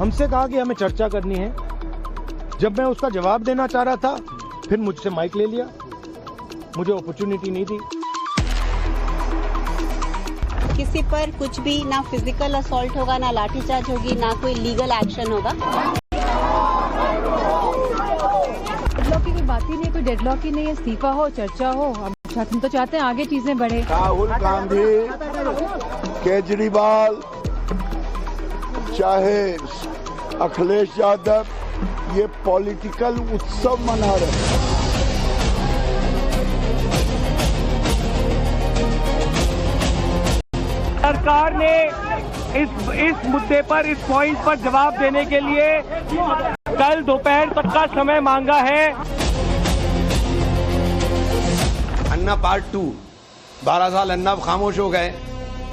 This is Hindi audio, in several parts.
हमसे कहा कि हमें चर्चा करनी है। जब मैं उसका जवाब देना चाह रहा था, फिर मुझसे माइक ले लिया, मुझे अपॉर्चुनिटी नहीं दी। किसी पर कुछ भी ना फिजिकल असॉल्ट होगा, ना लाठीचार्ज होगी, ना कोई लीगल एक्शन होगा। डेडलॉक की कोई बात ही नहीं, कोई डेडलॉक ही नहीं है, इस्तीफा हो, चर्चा हो। अब हम तो चाहते हैं आगे चीजें बढ़े। राहुल गांधी, केजरीवाल, चाहे अखिलेश यादव, ये पॉलिटिकल उत्सव मना रहे हैं। सरकार ने इस मुद्दे पर, इस पॉइंट पर जवाब देने के लिए कल दोपहर तक का समय मांगा है। अन्ना पार्ट 2, 12 साल अन्ना खामोश हो गए,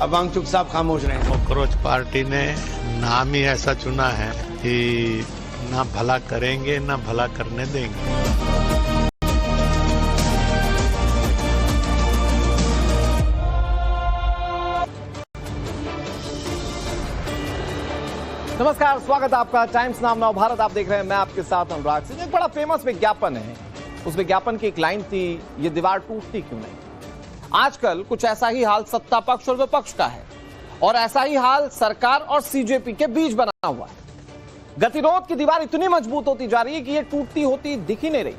अब वांगचुक साहब खामोश रहे। कॉकरोच पार्टी ने नाम ही ऐसा चुना है कि ना भला करेंगे ना भला करने देंगे। नमस्कार, स्वागत है आपका टाइम्स नाम नव भारत। आप देख रहे हैं, मैं आपके साथ अनुराग सिंह। एक बड़ा फेमस विज्ञापन है, उस विज्ञापन की एक लाइन थी, ये दीवार टूटती क्यों नहीं। आजकल कुछ ऐसा ही हाल सत्ता पक्ष और विपक्ष का है, और ऐसा ही हाल सरकार और सीजेपी के बीच बना हुआ है। गतिरोध की दीवार इतनी मजबूत होती जा रही है कि ये टूटती होती दिख ही नहीं रही है।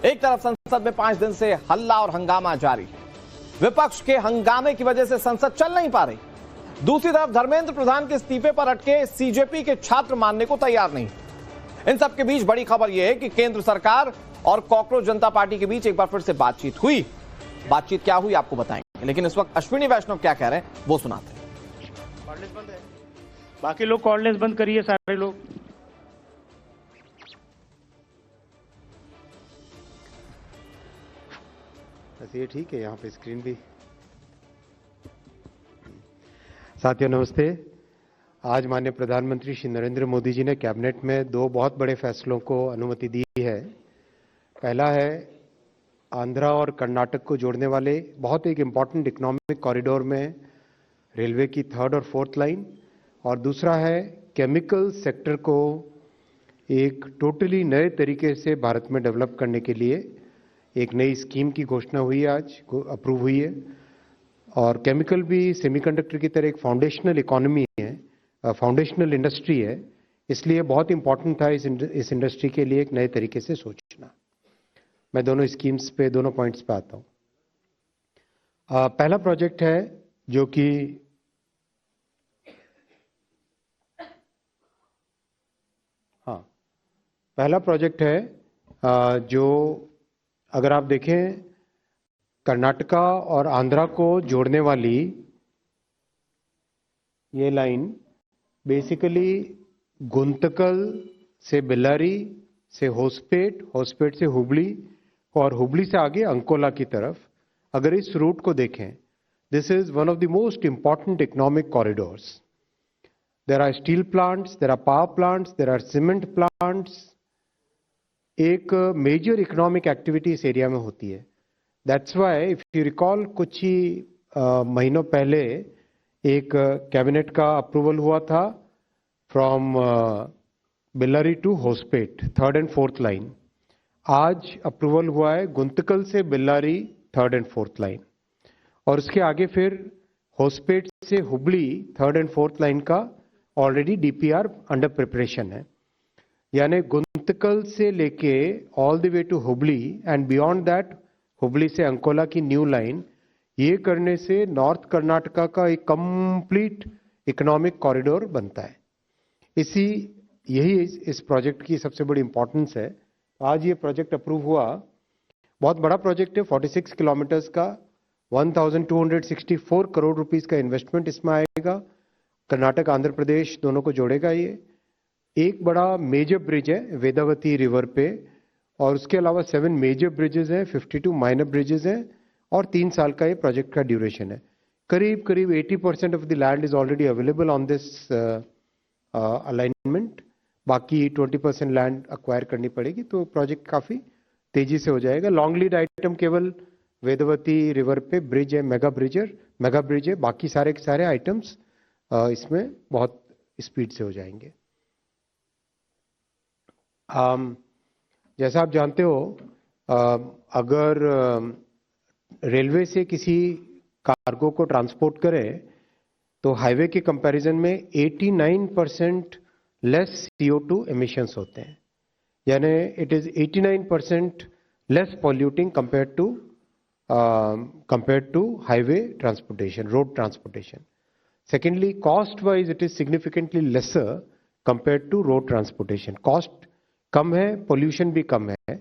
एक तरफ संसद में 5 दिन से हल्ला और हंगामा जारी है, विपक्ष के हंगामे की वजह से संसद चल नहीं पा रही। दूसरी तरफ धर्मेंद्र प्रधान के इस्तीफे पर अटके सीजेपी के छात्र मानने को तैयार नहीं। इन सब के बीच बड़ी खबर यह है कि केंद्र सरकार और कॉकरोच जनता पार्टी के बीच एक बार फिर से बातचीत हुई। बातचीत क्या हुई आपको बताएंगे, लेकिन इस वक्त अश्विनी वैष्णव क्या कह रहे हैं वो सुनाते हैं। कॉर्डलेस बंद है, बाकी लोग कॉर्डलेस बंद करिए, सारे लोग। ये ठीक है, यहाँ पे स्क्रीन भी। साथियों नमस्ते। आज माननीय प्रधानमंत्री श्री नरेंद्र मोदी जी ने कैबिनेट में 2 बहुत बड़े फैसलों को अनुमति दी है। पहला है आंध्रा और कर्नाटक को जोड़ने वाले बहुत एक इम्पॉर्टेंट इकोनॉमिक कॉरिडोर में रेलवे की 3rd और 4th लाइन, और दूसरा है केमिकल सेक्टर को एक टोटली नए तरीके से भारत में डेवलप करने के लिए एक नई स्कीम की घोषणा हुई, आज अप्रूव हुई है। और केमिकल भी सेमीकंडक्टर की तरह एक फाउंडेशनल इकोनॉमी है, फाउंडेशनल इंडस्ट्री है, इसलिए बहुत इंपॉर्टेंट था इस इंडस्ट्री के लिए एक नए तरीके से सोचना। मैं दोनों स्कीम्स पे, दोनों पॉइंट्स पे आता हूँ। पहला प्रोजेक्ट है जो कि पहला प्रोजेक्ट है जो अगर आप देखें कर्नाटका और आंध्रा को जोड़ने वाली ये लाइन बेसिकली गुंतकल से बेल्लारी से होसपेट, होसपेट से हुबली और हुबली से आगे अंकोला की तरफ, अगर इस रूट को देखें, this is one of the most important economic corridors. There are steel plants, there are power plants, there are cement plants. एक मेजर इकोनॉमिक एक्टिविटी इस एरिया में होती है। That's why if you recall, कुछ ही महीनों पहले एक कैबिनेट का अप्रूवल हुआ था from Bellary to Hospet 3rd and 4th line. आज अप्रूवल हुआ है गुंतकल से Bellary 3rd and 4th line, और उसके आगे फिर होसपेट से Hubli 3rd and 4th line का ऑलरेडी डीपीआर अंडर प्रिपरेशन है। यानी गुंतकल से लेके all the way to Hubli and beyond that Hubli से अंकोला की न्यू लाइन, ये करने से नॉर्थ कर्नाटका का एक कंप्लीट इकोनॉमिक कॉरिडोर बनता है। यही इस प्रोजेक्ट की सबसे बड़ी इंपॉर्टेंस है। आज ये प्रोजेक्ट अप्रूव हुआ, बहुत बड़ा प्रोजेक्ट है, 46 किलोमीटर्स का, 1264 करोड़ रुपीस का इन्वेस्टमेंट इसमें आएगा। कर्नाटक आंध्र प्रदेश दोनों को जोड़ेगा। ये एक बड़ा मेजर ब्रिज है वेदावती रिवर पे, और उसके अलावा 7 मेजर ब्रिजेस हैं, 52 माइनर ब्रिजेस हैं, और 3 साल का ये प्रोजेक्ट का ड्यूरेशन है। करीब 80% of the land is already available on this alignment. बाकी 20% लैंड अक्वायर करनी पड़ेगी, तो प्रोजेक्ट काफी तेजी से हो जाएगा। लॉन्ग लीड आइटम केवल वेदवती रिवर पे ब्रिज है, मेगा ब्रिज है, बाकी सारे के सारे आइटम्स इसमें बहुत स्पीड से हो जाएंगे। जैसा आप जानते हो, अगर रेलवे से किसी कार्गो को ट्रांसपोर्ट करें तो हाईवे के कंपैरिजन में 89% लेस CO2 एमिशंस होते हैं, यानी it is 89% less polluting compared to highway transportation, road transportation. Secondly, cost wise it is significantly lesser compared to road transportation. Cost कम है, pollution भी कम है.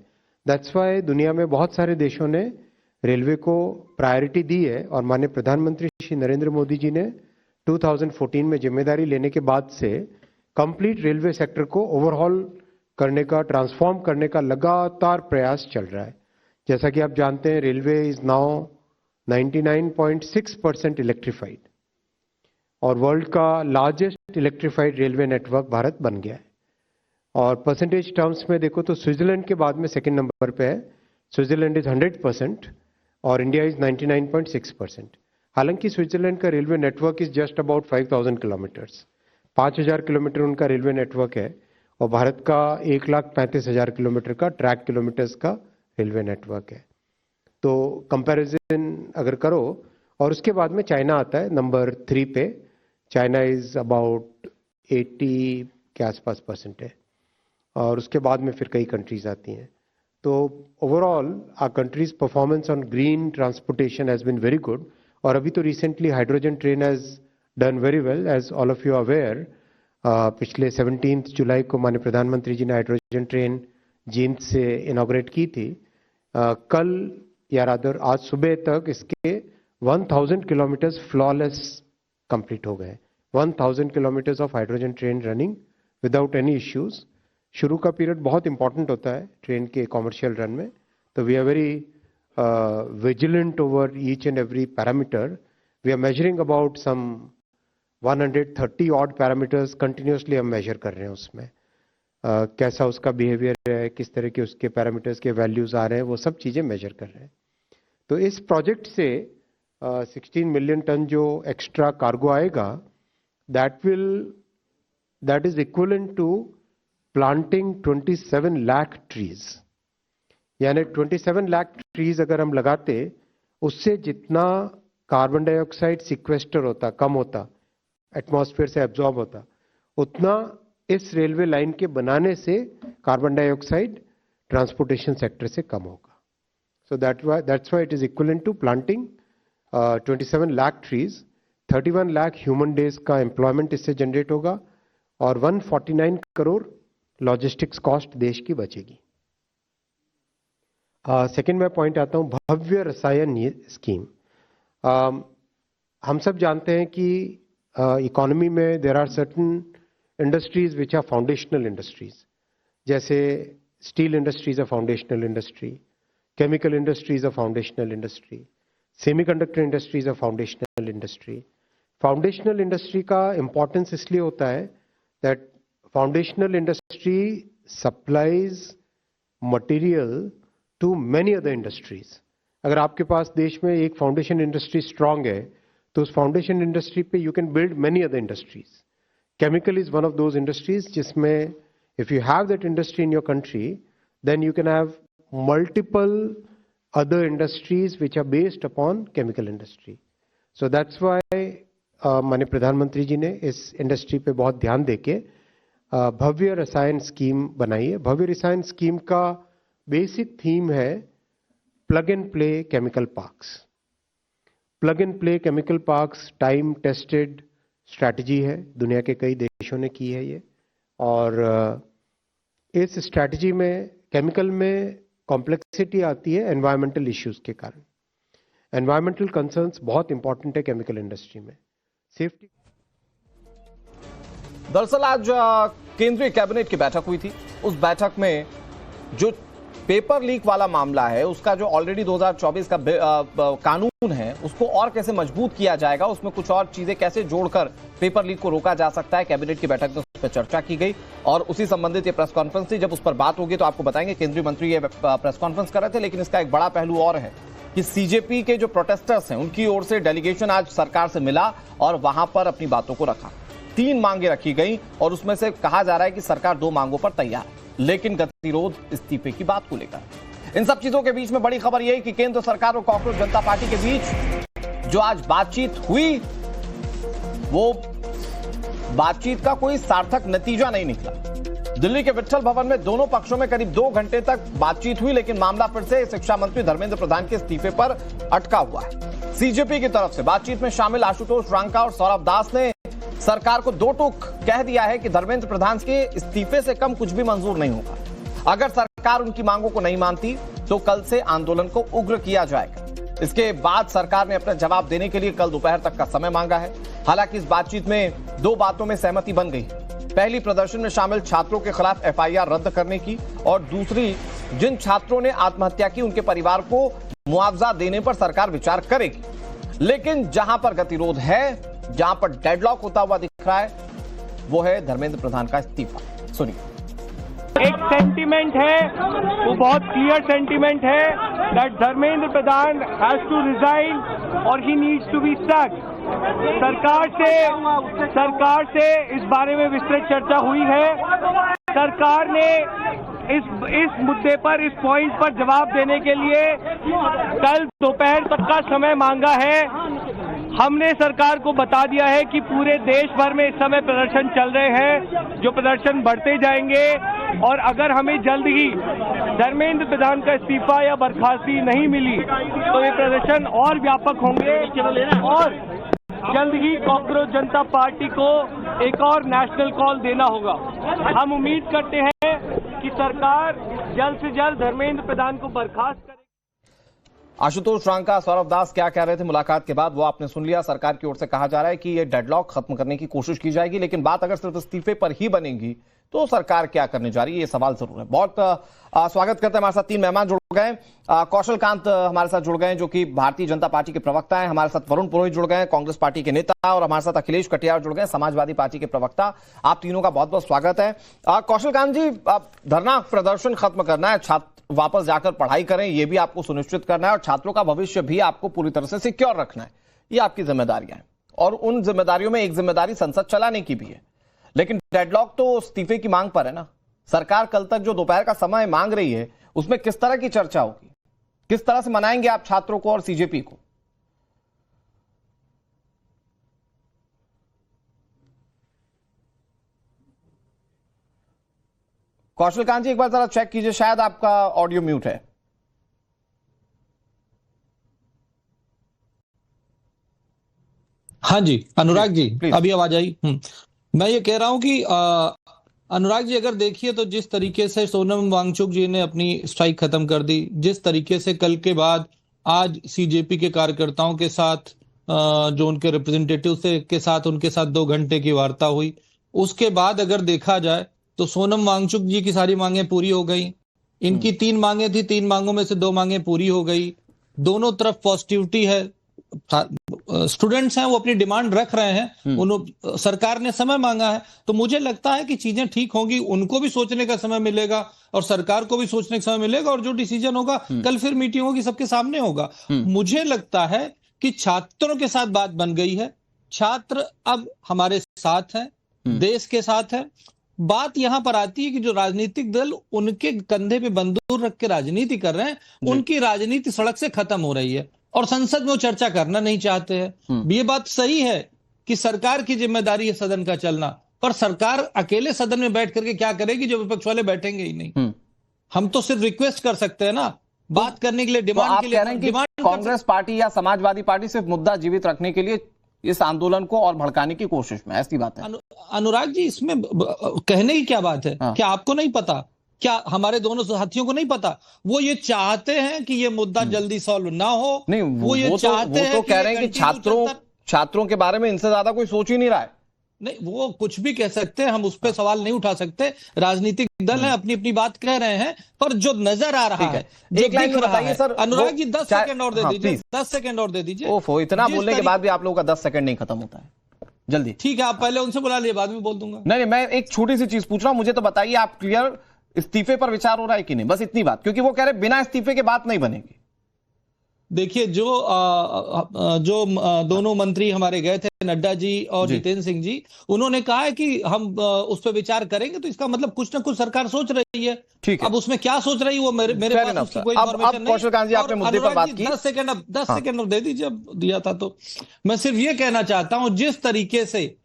That's why दुनिया में बहुत सारे देशों ने रेलवे को प्रायोरिटी दी है और माननीय प्रधानमंत्री श्री नरेंद्र मोदी जी ने 2014 में जिम्मेदारी लेने के बाद से कंप्लीट रेलवे सेक्टर को ओवरहॉल करने का, ट्रांसफॉर्म करने का लगातार प्रयास चल रहा है. जैसा कि आप जानते हैं, रेलवे इज नाउ 99.6% इलेक्ट्रिफाइड और वर्ल्ड का largest electrified railway network Bharat बन गया है. और परसेंटेज टर्म्स में देखो तो स्विट्जरलैंड के बाद में सेकंड नंबर पे है. स्विट्जरलैंड इज 100% और इंडिया इज 99.6%. हालांकि स्विट्जरलैंड का railway network is just about 5,000 kilometres, 5,000 kilometre उनका रेलवे नेटवर्क है और भारत का 1,35,000 किलोमीटर का ट्रैक किलोमीटर्स का रेलवे नेटवर्क है. तो कंपैरिजन अगर करो, और उसके बाद में चाइना आता है नंबर 3 पे. चाइना इज अबाउट 80 के आसपास % है और उसके बाद में फिर कई कंट्रीज आती हैं. तो overall our countries performance on green transportation has been very good. और अभी तो recently hydrogen train has done very well, as all of you are aware. पिछले 17 जुलाई को माननीय प्रधानमंत्री जी ने हाइड्रोजन ट्रेन जींद से इनॉग्रेट की थी. कल या रादर आज सुबह तक इसके 1000 किलोमीटर्स फ्लॉलेस कंप्लीट हो गए. 1000 kilometres of hydrogen train running without any issues. शुरू का पीरियड बहुत इंपॉर्टेंट होता है ट्रेन के कॉमर्शियल रन में, तो we are very vigilant over each and every parameter. We are measuring about some 130 odd parameters continuously हम मेजर कर रहे हैं. उसमें कैसा उसका बिहेवियर है, किस तरह के उसके पैरामीटर्स के वैल्यूज आ रहे हैं, वो सब चीज़ें मेजर कर रहे हैं. तो इस प्रोजेक्ट से 16 मिलियन टन जो एक्स्ट्रा कार्गो आएगा, that is equivalent to planting 27 lakh trees. यानी 27 लाख ट्रीज अगर हम लगाते, उससे जितना कार्बन डाइऑक्साइड सिक्वेस्टर होता, कम होता, एटमॉस्फेयर से एब्जॉर्ब होता, उतना इस रेलवे लाइन के बनाने से कार्बन डाइऑक्साइड ट्रांसपोर्टेशन सेक्टर से कम होगा. So that's why it is equivalent to planting 27 lakh trees. 31 lakh human days का एम्प्लॉयमेंट इससे जनरेट होगा और 149 करोड़ लॉजिस्टिक्स कॉस्ट देश की बचेगी. सेकेंड मैं पॉइंट आता हूं, भव्य रसायन स्कीम. हम सब जानते हैं कि इकोनॉमी में there are certain industries which are foundational industries. जैसे steel industries a foundational industry, chemical industries a foundational industry, semiconductor industries a foundational industry. Foundational industry का इंपॉर्टेंस इसलिए होता है that foundational industry supplies material to many other industries. अगर आपके पास देश में एक फाउंडेशन इंडस्ट्री स्ट्रांग है तो उस फाउंडेशन इंडस्ट्री पे you can build many other industries. Chemical is one of those industries जिसमें if you have that industry in your country, then you can have multiple other industries which are based upon chemical industry. So that's why माननीय प्रधानमंत्री जी ने इस इंडस्ट्री पे बहुत ध्यान देके भव्य रसायन स्कीम बनाई है. भव्य रसायन स्कीम का बेसिक थीम है plug and play chemical parks. Plug and play chemical parks time tested strategy है, दुनिया के कई देशों ने की है ये. और इस स्ट्रैटेजी में केमिकल में कॉम्प्लेक्सिटी आती है एनवायरमेंटल इश्यूज के कारण. एनवायरमेंटल कंसर्न्स बहुत इंपॉर्टेंट है केमिकल इंडस्ट्री में. सेफ्टी. दरअसल आज केंद्रीय कैबिनेट की बैठक हुई थी. उस बैठक में जो पेपर लीक वाला मामला है, उसका जो ऑलरेडी 2024 का कानून है, उसको और कैसे मजबूत किया जाएगा, उसमें कुछ और चीजें कैसे जोड़कर पेपर लीक को रोका जा सकता है, कैबिनेट की बैठक में उस पर चर्चा की गई. और उसी संबंधित ये प्रेस कॉन्फ्रेंस थी. जब उस पर बात होगी तो आपको बताएंगे. केंद्रीय मंत्री ये प्रेस कॉन्फ्रेंस कर रहे थे, लेकिन इसका एक बड़ा पहलू और है कि सीजेपी के जो प्रोटेस्टर्स हैं, उनकी ओर से डेलीगेशन आज सरकार से मिला और वहां पर अपनी बातों को रखा. 3 मांगे रखी गई और उसमें से कहा जा रहा है कि सरकार 2 मांगों पर तैयार है. लेकिन गतिरोध इस्तीफे की बात को लेकर। इन सब चीजों के बीच में बड़ी खबर यह कि केंद्र सरकार और कॉकरोच जनता पार्टी के बीच जो आज बातचीत हुई, वो बातचीत का कोई सार्थक नतीजा नहीं निकला। दिल्ली के विट्ठल भवन में दोनों पक्षों में करीब 2 घंटे तक बातचीत हुई, लेकिन मामला फिर से शिक्षा मंत्री धर्मेंद्र प्रधान के इस्तीफे पर अटका हुआ है। सीजेपी की तरफ से बातचीत में शामिल आशुतोष रांका और सौरभ दास ने सरकार को 2 टूक कह दिया है कि धर्मेंद्र प्रधान के इस्तीफे से कम कुछ भी मंजूर नहीं होगा। अगर सरकार उनकी मांगों को नहीं मानती तो कल से आंदोलन को उग्र किया जाएगा। इसके बाद सरकार ने अपना जवाब देने के लिए कल दोपहर तक का समय मांगा है। हालांकि इस बातचीत में 2 बातों में सहमति बन गई। पहली, प्रदर्शन में शामिल छात्रों के खिलाफ एफआईआर रद्द करने की, और दूसरी, जिन छात्रों ने आत्महत्या की उनके परिवार को मुआवजा देने पर सरकार विचार करेगी। लेकिन जहां पर गतिरोध है, जहां पर डेडलॉक होता हुआ दिख रहा है, वो है धर्मेंद्र प्रधान का इस्तीफा। सुनिए। एक सेंटीमेंट है, वो बहुत क्लियर सेंटीमेंट है that Dharmendra Pradhan has to resign और he needs to be stuck. सरकार से इस बारे में विस्तृत चर्चा हुई है। सरकार ने इस मुद्दे पर, इस पॉइंट पर जवाब देने के लिए कल दोपहर तक का समय मांगा है। हमने सरकार को बता दिया है कि पूरे देश भर में इस समय प्रदर्शन चल रहे हैं, जो प्रदर्शन बढ़ते जाएंगे, और अगर हमें जल्द ही धर्मेंद्र प्रधान का इस्तीफा या बर्खास्ती नहीं मिली तो ये प्रदर्शन और व्यापक होंगे और जल्द ही कॉकरोच जनता पार्टी को एक और नेशनल कॉल देना होगा। हम उम्मीद करते हैं कि सरकार जल्द से जल्द धर्मेंद्र प्रधान को बर्खास्त करे। आशुतोष रांका, सौरभ दास क्या कह रहे थे मुलाकात के बाद, वो आपने सुन लिया। सरकार की ओर से कहा जा रहा है कि ये डेडलॉक खत्म करने की कोशिश की जाएगी, लेकिन बात अगर सिर्फ इस्तीफे पर ही बनेगी तो सरकार क्या करने जा रही है, ये सवाल जरूर है। बहुत स्वागत करते हैं। हमारे साथ 3 मेहमान जुड़ गए। कौशल कांत हमारे साथ जुड़ गए जो कि भारतीय जनता पार्टी के प्रवक्ता हैं। हमारे साथ वरुण पुरोहित जुड़ गए, कांग्रेस पार्टी के नेता, और हमारे साथ अखिलेश कटियार जुड़ गए, समाजवादी पार्टी के प्रवक्ता। आप तीनों का बहुत बहुत स्वागत है। कौशल कांत जी, धरना प्रदर्शन खत्म करना है, छात्र वापस जाकर पढ़ाई करें, ये भी आपको सुनिश्चित करना है, और छात्रों का भविष्य भी आपको पूरी तरह से सिक्योर रखना है। ये आपकी जिम्मेदारियां हैं, और उन जिम्मेदारियों में एक जिम्मेदारी संसद चलाने की भी है। लेकिन डेडलॉक तो इस्तीफे की मांग पर है ना। सरकार कल तक जो दोपहर का समय मांग रही है, उसमें किस तरह की चर्चा होगी, किस तरह से मनाएंगे आप छात्रों को और सीजेपी को? कौशल कांत जी, एक बार जरा चेक कीजिए, शायद आपका ऑडियो म्यूट है। हाँ जी, अनुराग जी, अभी आवाज आई। मैं ये कह रहा हूं कि अनुराग जी, अगर देखिए तो जिस तरीके से सोनम वांगचुक जी ने अपनी स्ट्राइक खत्म कर दी, जिस तरीके से कल के बाद आज सीजेपी के कार्यकर्ताओं के साथ जो उनके रिप्रेजेंटेटिव के साथ उनके साथ 2 घंटे की वार्ता हुई, उसके बाद अगर देखा जाए तो सोनम वांगचुक जी की सारी मांगें पूरी हो गई। इनकी 3 मांगें थी, 3 मांगों में से 2 मांगें पूरी हो गई। दोनों तरफ पॉजिटिविटी है। स्टूडेंट्स हैं, वो अपनी डिमांड रख रहे हैं, सरकार ने समय मांगा है, तो मुझे लगता है कि चीजें ठीक होंगी। उनको भी सोचने का समय मिलेगा और सरकार को भी सोचने का समय मिलेगा, और जो डिसीजन होगा कल फिर मीटिंग होगी, सबके सामने होगा। मुझे लगता है कि छात्रों के साथ बात बन गई है। छात्र अब हमारे साथ हैं, देश के साथ है। बात यहां पर आती है कि जो राजनीतिक दल उनके कंधे पे बंदूक रख के राजनीति कर रहे हैं, उनकी राजनीति सड़क से खत्म हो रही है और संसद में वो चर्चा करना नहीं चाहते हैं। ये बात सही है कि सरकार की जिम्मेदारी है सदन का चलना, पर सरकार अकेले सदन में बैठ करके क्या करेगी जो विपक्ष वाले बैठेंगे ही नहीं। हम तो सिर्फ रिक्वेस्ट कर सकते हैं ना, बात करने के लिए, डिमांड के लिए। कांग्रेस पार्टी या समाजवादी पार्टी सिर्फ मुद्दा जीवित रखने के लिए इस आंदोलन को और भड़काने की कोशिश में, ऐसी बात है। अनुराग जी, इसमें कहने की क्या बात है? क्या आपको नहीं पता? क्या हमारे दोनों साथियों को नहीं पता? वो ये चाहते हैं कि ये मुद्दा जल्दी सॉल्व ना हो। नहीं, वो ये चाहते हैं, वो कह रहे हैं कि छात्रों के बारे में इनसे ज्यादा कोई सोच ही नहीं रहा है। नहीं, वो कुछ भी कह सकते हैं, हम उस पर सवाल नहीं उठा सकते। राजनीतिक दल है, अपनी अपनी बात कह रहे हैं, पर जो नजर आ रहा है, एक लाइन में बताइए सर। अनुराग जी, 10 सेकंड और दे दीजिए, 10 सेकंड और दे दीजिए। ओफो, इतना बोलने के बाद भी आप लोगों का 10 सेकंड नहीं खत्म होता है। जल्दी। ठीक है, आप पहले उनसे बुला लिए, बाद में बोल दूंगा। नहीं, मैं एक छोटी सी चीज पूछ रहा हूं, मुझे तो बताइए, आप क्लियर इस्तीफे पर विचार हो रहा है कि नहीं, बस इतनी बात, क्योंकि वो कह रहे बिना इस्तीफे के बात नहीं बनेगी। देखिए जो दोनों मंत्री हमारे गए थे, नड्डा जी और जितेंद्र सिंह जी, उन्होंने कहा है कि हम उस पर विचार करेंगे, तो इसका मतलब कुछ ना कुछ सरकार सोच रही है। ठीक है, अब उसमें क्या सोच रही है वो मेरे पास उसकी कोई इन्फॉर्मेशन नहीं। कौशल कांत जी, आपने मुद्दे पर बात की, 10 सेकंड अब दे दीजिए, अब दिया था तो। मैं सिर्फ ये कहना चाहता हूं, जिस तरीके से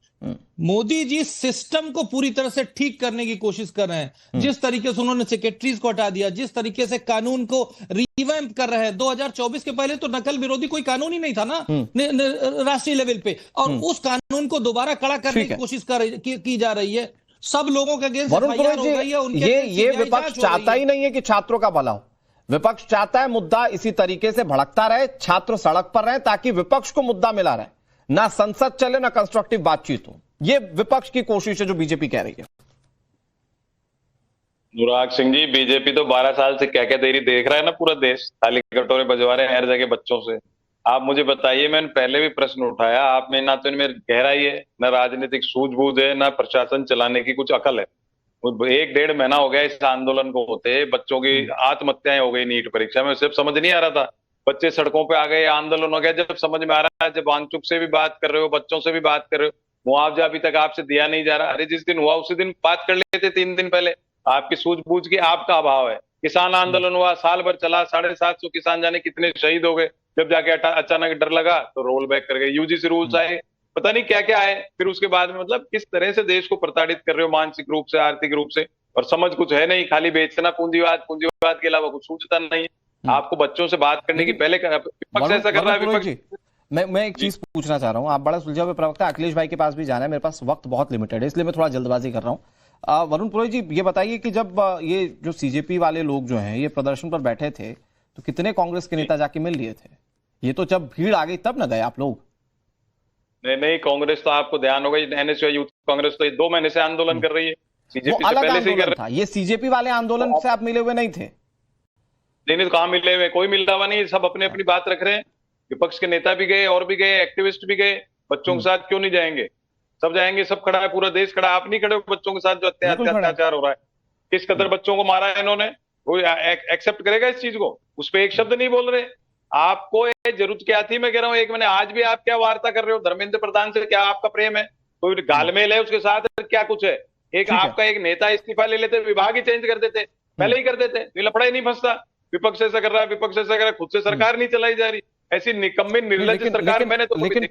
मोदी जी सिस्टम को पूरी तरह से ठीक करने की कोशिश कर रहे हैं, जिस तरीके से उन्होंने सेक्रेटरीज को हटा दिया, जिस तरीके से कानून को रिवैम्प कर रहे हैं, 2024 के पहले तो नकल विरोधी कोई कानून ही नहीं था ना राष्ट्रीय लेवल पे, और उस कानून को दोबारा कड़ा करने की कोशिश की जा रही है। सब लोगों के अगेंस्ट एफआईआर हो गई है, उनके ये विपक्ष चाहता ही नहीं है कि छात्रों का भला हो। विपक्ष चाहता है मुद्दा इसी तरीके से भड़कता रहे, छात्र सड़क पर रहे, ताकि विपक्ष को मुद्दा मिला रहे, ना संसद चले ना कंस्ट्रक्टिव बातचीत हो। ये विपक्ष की कोशिश है जो बीजेपी कह रही है। अनुराग सिंह जी, बीजेपी तो 12 साल से क्या क्या देरी देख रहा है ना पूरा देश, थाली कटोरे बजवा रहे हैं हर जगह बच्चों से। आप मुझे बताइए, मैंने पहले भी प्रश्न उठाया, आप में ना तो इनमें गहराई है, ना राजनीतिक सूझबूझ है, ना प्रशासन चलाने की कुछ अकल है। 1-1.5 महीना हो गया इस आंदोलन को होते, बच्चों की आत्महत्याएं हो गई नीट परीक्षा में, सिर्फ समझ नहीं आ रहा था, बच्चे सड़कों पे आ गए, आंदोलन हो गया। जब समझ में आ रहा है, जब वांगचुक से भी बात कर रहे हो, बच्चों से भी बात कर रहे हो, मुआवजा अभी तक आपसे दिया नहीं जा रहा। अरे जिस दिन हुआ उसी दिन बात कर लेते, 3 दिन पहले। आपकी सूझबूझ की आपका अभाव है। किसान आंदोलन हुआ, साल भर चला, 750 किसान जाने कितने शहीद हो गए, जब जाके अचानक डर लगा तो रोल बैक कर गए, यूजीसी रूल्स आए, पता नहीं क्या क्या आए। फिर उसके बाद में मतलब किस तरह से देश को प्रताड़ित कर रहे हो मानसिक रूप से, आर्थिक रूप से, और समझ कुछ है नहीं, खाली बेचना, पूंजीवाद के अलावा कुछ सूझता नहीं। आपको बच्चों से बात करने की पहले विपक्ष ऐसा कर रहा है। विपक्ष मैं एक चीज पूछना चाह रहा हूं, आप बड़ा सुलझा हुआ प्रवक्ता, अखिलेश भाई के पास भी जाना है, मेरे पास वक्त बहुत लिमिटेड है, इसलिए मैं थोड़ा जल्दबाजी कर रहा हूं। वरुण पुरोहित जी, ये बताइए कि जब ये जो सीजेपी वाले लोग जो हैं ये प्रदर्शन पर बैठे थे, तो कितने कांग्रेस के नेता जाके मिल लिए थे? ये तो जब भीड़ आ गई तब न गए आप लोग? नहीं, कांग्रेस तो आपको ध्यान होगा, एनएसयूआई यूथ कांग्रेस तो 2 महीने से आंदोलन कर रही है, सीजेपी से पहले से ही कर रहा था। ये सीजेपी वाले आंदोलन से आप मिले हुए नहीं थे? नहीं, तो कहां मिले हुए, कोई मिला हुआ नहीं, सब अपने अपनी बात रख रहे हैं। विपक्ष के नेता भी गए, और भी गए, एक्टिविस्ट भी गए, बच्चों के साथ क्यों नहीं जाएंगे? सब जाएंगे, सब खड़ा है, पूरा देश खड़ा है। आप नहीं खड़े हो बच्चों के साथ जो अत्याचार हो रहा है, किस कदर बच्चों को मारा है इन्होंने, वो एक्सेप्ट करेगा इस चीज को? उस पर एक शब्द नहीं बोल रहे। आपको ये जरूरत क्या थी? मैं कह रहा हूँ, एक मैंने आज भी आप क्या वार्ता कर रहे हो धर्मेंद्र प्रधान से? क्या आपका प्रेम है? कोई गालमेल है उसके साथ? क्या कुछ है? एक आपका एक नेता इस्तीफा ले लेते, विभाग ही चेंज कर देते, पहले ही कर देते, ये लफड़ा ही नहीं फंसता। विपक्ष ऐसा कर रहा है, विपक्ष ऐसा कर रहा है, खुद से सरकार नहीं चलाई जा रही। ऐसी निकम्मी निर्लज्ज सरकार मैंने तो लेकिन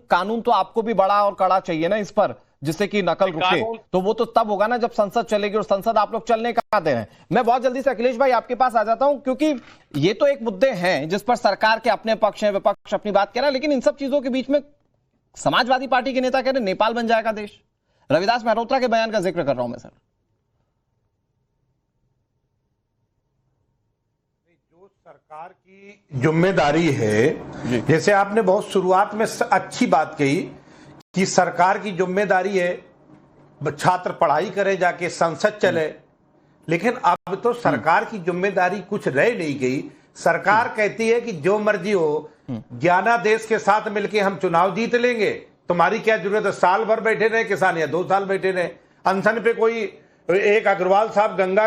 कानून तो आपको भी बड़ा और कड़ा चाहिए ना इस पर, जिससे कि नकल रुके। तो वो तो तब होगा ना जब संसद चलेगी, और संसद आप लोग चलने का दे रहे हैं। मैं बहुत जल्दी से अखिलेश भाई आपके पास आ जाता हूं, क्योंकि ये तो एक मुद्दे हैं जिस पर सरकार के अपने पक्ष हैं, विपक्ष अपनी बात कह रहा है, लेकिन इन सब चीजों के बीच में समाजवादी पार्टी के नेता कह रहे नेपाल बन जाएगा देश। रविदास मेहरोत्रा के बयान का जिक्र कर रहा हूं मैं सर। सरकार की जिम्मेदारी है, जैसे आपने बहुत शुरुआत में अच्छी बात कही कि सरकार की जिम्मेदारी है छात्र पढ़ाई करे, जाके संसद चले, लेकिन अब तो सरकार की जिम्मेदारी कुछ रह नहीं गई। सरकार कहती है कि जो मर्जी हो, ज्ञानादेश के साथ मिलकर हम चुनाव जीत लेंगे, तुम्हारी क्या जरूरत है? साल भर बैठे रहे किसान या 2 साल बैठे रहे अनशन पे। कोई एक अग्रवाल साहब गंगा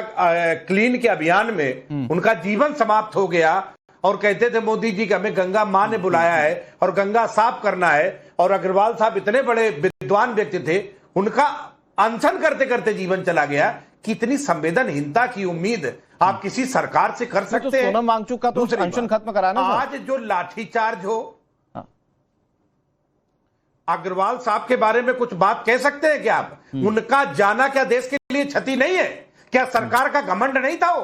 क्लीन के अभियान में उनका जीवन समाप्त हो गया, और कहते थे मोदी जी कि हमें गंगा मां ने बुलाया है और गंगा साफ करना है। और अग्रवाल साहब इतने बड़े विद्वान व्यक्ति थे, उनका अनशन करते करते जीवन चला गया। कितनी संवेदनहीनता की उम्मीद आप किसी सरकार से कर सकते हैं? सोनम वांगचुक का तो अनशन खत्म कराना। आज जो लाठीचार्ज हो, अग्रवाल साहब के बारे में कुछ बात कह सकते हैं क्या आप? उनका जाना क्या देश के लिए क्षति नहीं है? क्या सरकार का घमंड नहीं था वो?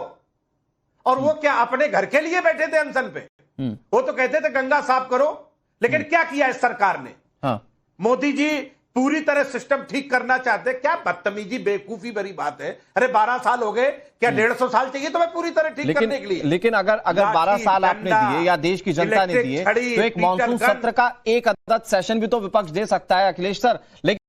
और वो क्या अपने घर के लिए बैठे थे अनशन पे? वो तो कहते थे गंगा साफ करो, लेकिन क्या किया इस सरकार ने? मोदी जी पूरी तरह सिस्टम ठीक करना चाहते, क्या बदतमीजी बेवकूफी भरी बात है। अरे 12 साल हो गए, क्या 150 साल चाहिए तुम्हें पूरी तरह ठीक करने के लिए? लेकिन अगर 12 साल आपने दिए या देश की जनता ने दिए, तो एक मॉनसून सत्र का एक अदद सेशन भी तो विपक्ष दे सकता है अखिलेश सर। लेकिन